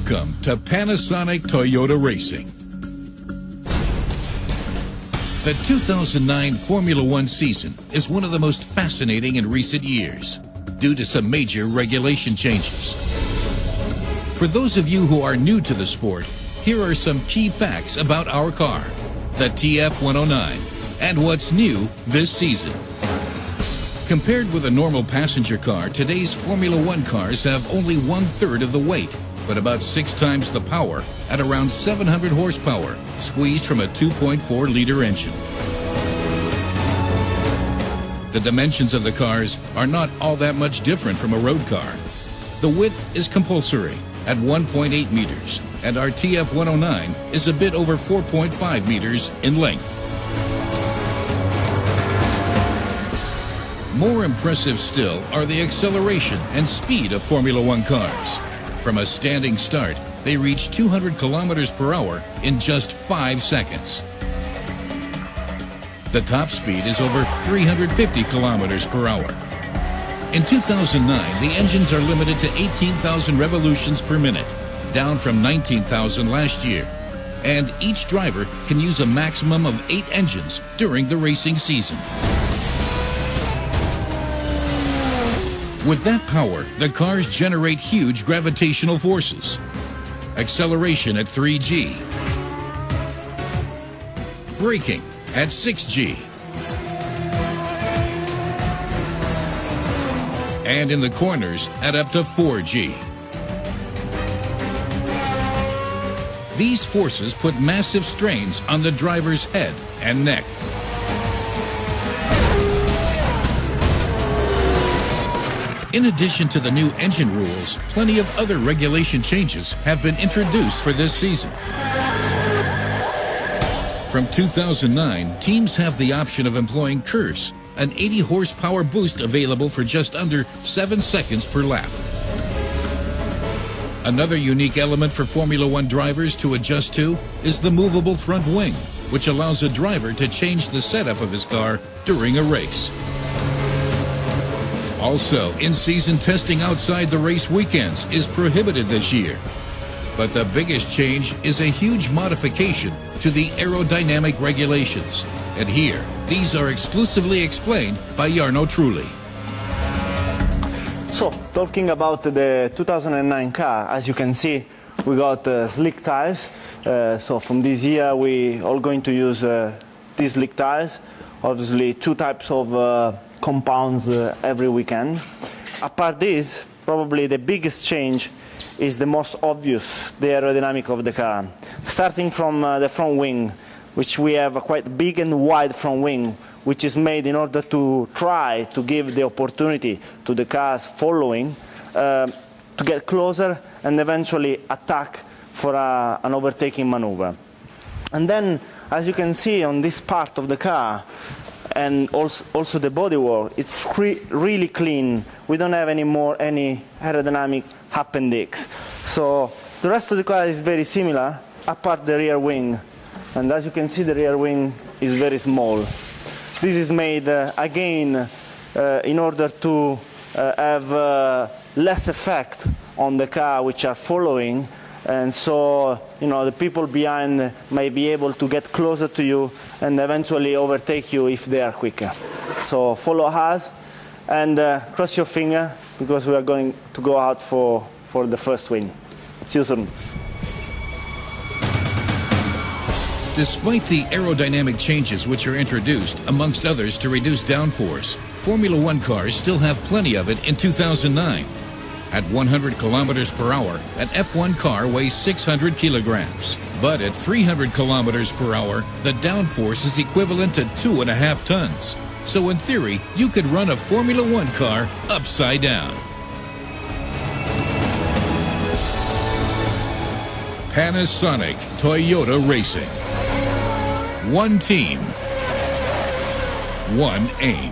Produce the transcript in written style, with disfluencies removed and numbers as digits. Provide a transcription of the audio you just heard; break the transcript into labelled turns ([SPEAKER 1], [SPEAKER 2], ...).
[SPEAKER 1] Welcome to Panasonic Toyota Racing. The 2009 Formula One season is one of the most fascinating in recent years due to some major regulation changes. For those of you who are new to the sport, here are some key facts about our car, the TF109, and what's new this season. Compared with a normal passenger car, today's Formula One cars have only 1/3 of the weight, but about 6 times the power at around 700 horsepower, squeezed from a 2.4-liter engine. The dimensions of the cars are not all that much different from a road car. The width is compulsory at 1.8 meters, and our TF109 is a bit over 4.5 meters in length. More impressive still are the acceleration and speed of Formula One cars. From a standing start, they reach 200 kilometers per hour in just 5 seconds. The top speed is over 350 kilometers per hour. In 2009, the engines are limited to 18,000 revolutions per minute, down from 19,000 last year. And each driver can use a maximum of 8 engines during the racing season. With that power, the cars generate huge gravitational forces. Acceleration at 3G. Braking at 6G. And in the corners at up to 4G. These forces put massive strains on the driver's head and neck. In addition to the new engine rules, plenty of other regulation changes have been introduced for this season. From 2009, teams have the option of employing KERS, an 80 horsepower boost available for just under 7 seconds per lap. Another unique element for Formula One drivers to adjust to is the movable front wing, which allows a driver to change the setup of his car during a race. Also, in-season testing outside the race weekends is prohibited this year. But the biggest change is a huge modification to the aerodynamic regulations. And here, these are exclusively explained by Jarno Trulli.
[SPEAKER 2] So, talking about the 2009 car, as you can see, we got slick tires. So from this year, we are going to use these slick tires. Obviously, 2 types of compounds every weekend. Apart this, probably the biggest change is the most obvious, the aerodynamic of the car. Starting from the front wing, which we have a quite big and wide front wing, which is made in order to try to give the opportunity to the cars following to get closer and eventually attack for an overtaking maneuver. And then, as you can see on this part of the car, and also the bodywork, it's really clean. We don't have any aerodynamic appendix. So the rest of the car is very similar, apart the rear wing. And as you can see, the rear wing is very small. This is made, again, in order to have less effect on the car which are following. And so, the people behind may be able to get closer to you and eventually overtake you if they are quicker. So follow us and cross your finger, because we are going to go out for the first win. See you soon.
[SPEAKER 1] Despite the aerodynamic changes which are introduced, amongst others to reduce downforce, Formula One cars still have plenty of it in 2009. At 100 kilometers per hour, an F1 car weighs 600 kilograms. But at 300 kilometers per hour, the downforce is equivalent to 2.5 tons. So in theory, you could run a Formula One car upside down. Panasonic Toyota Racing. One team, one aim.